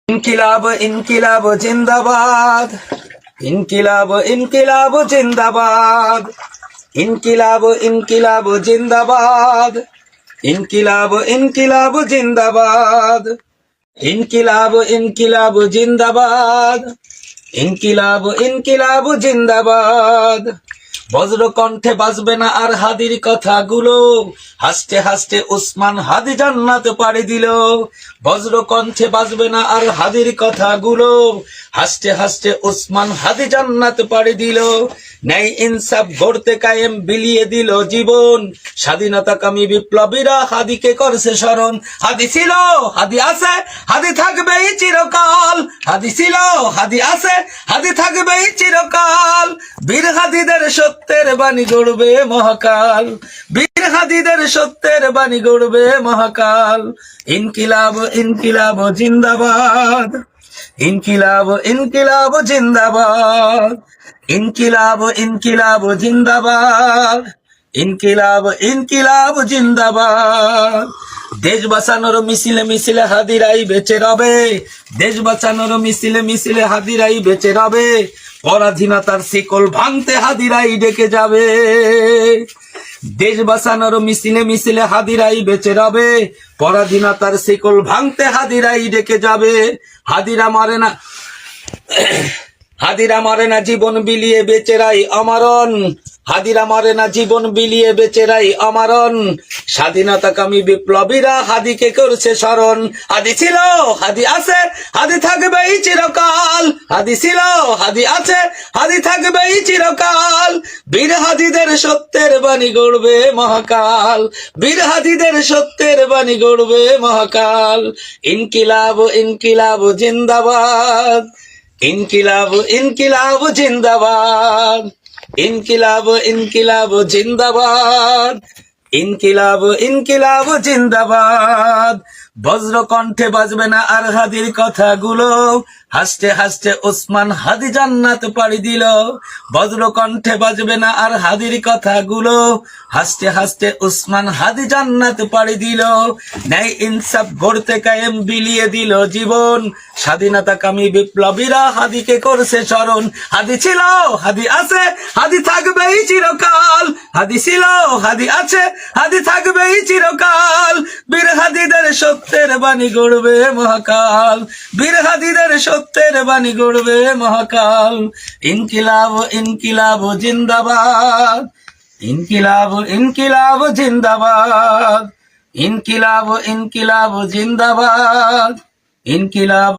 इनकिलाब इनकिलाब जिंदाबाद। इनकिलाब इनकिलाब जिंदाबाद। इनकिलाब इनकिलाब जिंदाबाद। इनकिलाब इनकिलाब जिंदाबाद। इनकिलाब इनकिलाब जिंदाबाद। इनकिलाब इनकिलाब जिंदाबाद। বজ্র কণ্ঠে বাজবে না আর হাদির কথাগুলো, হাসতে হাসতে উসমান হাদি জান্নাত পাড়ি দিল। বজ্র কণ্ঠে বাজবে না আর হাদির কথাগুলো, হাসতে হাসতে উসমান হাদি জান্নাত পাড়ি দিল। ন্যায় ইনসাফ গড়তে কায়েম বিলিয়ে দিল জীবন, স্বাধীনতাকামী বিপ্লবীরা হাদিকে করছে স্মরণ। হাদি ছিল, হাদি আছে, হাদি থাকবেই চিরকাল। হাদি ছিল, হাদি আছে, হাদি থাকবেই চিরকাল। বীর হাদিদের সত্যের বাণী গড়বে মহাকাল। বীর হাদিদের সত্যের বাণী গড়বে মহাকাল। ইনকিলাব ইনকিলাব জিন্দাবাদ। ইনকিলাব ইনকিলাব জিন্দাবাদ। ইনকিলাব ইনকিলাব জিন্দাবাদ। ইনকিলাব ইনকিলাব জিন্দাবাদ। দেশ বাঁচানোর মিছিলে মিছিলে হাদিরাই বেঁচে রবে। দেশ বাঁচানোর মিছিলে মিছিলে হাদিরাই বেঁচে রবে। পরাধীনতার শিকল ভাঙতে হাদিরাই ডেকে যাবে। দেশ বাঁচানোর মিছিলে মিছিলে হাদিরাই বেঁচে রবে। পরাধীনতার শিকল ভাঙতে হাদিরাই ডেকে যাবে। হাদিরা মারে না, হাদিরা মারে না জীবন বিলিয়ে বেচেরাই অমরণ। হাদিরা মারে না জীবন বিলিয়ে বেচেরাই অমরণ। স্বাধীনতাকামী বিপ্লবীরা হাদিকে করছে স্মরণ। হাদি ছিল, হাদি আছে, হাদি থাকবেই চিরকাল। হাদি ছিল, হাদি আছে, হাদি থাকবেই চিরকাল। বীর হাদিদের সত্যের বাণী গড়বে মহাকাল। বীর হাদিদের সত্যের বাণী গড়বে মহাকাল। ইনকিলাব ইনকিলাব জিন্দাবাদ। ইনকিলাব ইনকিলাব জিন্দাবাদ। ইনকিলাব ইনকিলাব জিন্দাবাদ। ইনকিলাব ইনকিলাব জিন্দাবাদ। বজ্র কণ্ঠে বাজবে না আর হাদির কথাগুলো, হাসতে হাসতে উসমান হাদি জান্নাত পাড়ি দিল। বজ্র কণ্ঠে বাজবে না আর হাদির কথাগুলো, হাসতে হাসতে উসমান হাদি জান্নাত পাড়ি দিল। ন্যায় ইনসাফ গড়তে কায়েম বিলিয়ে দিল জীবন, স্বাধীনতাকামী বিপ্লবীরা হাদিকে করছে স্মরণ। হাদি ছিল, হাদি আছে, হাদি থাকবেই চিরকাল। হাদি ছিল, হাদি আছে, হাদি থাকবেই চিরকাল। বীর হাদিদের সত্যের বাণী গড়বে মহাকাল। বীর হাদিদের সত্যের বাণী গড়বে মহাকাল। ইনকিলাব ইনকিলাব জিন্দাবাদ। ইনকিলাব ইনকিলাব জিন্দাবাদ। ইনকিলাব ইনকিলাব জিন্দাবাদ। ইনকিলাব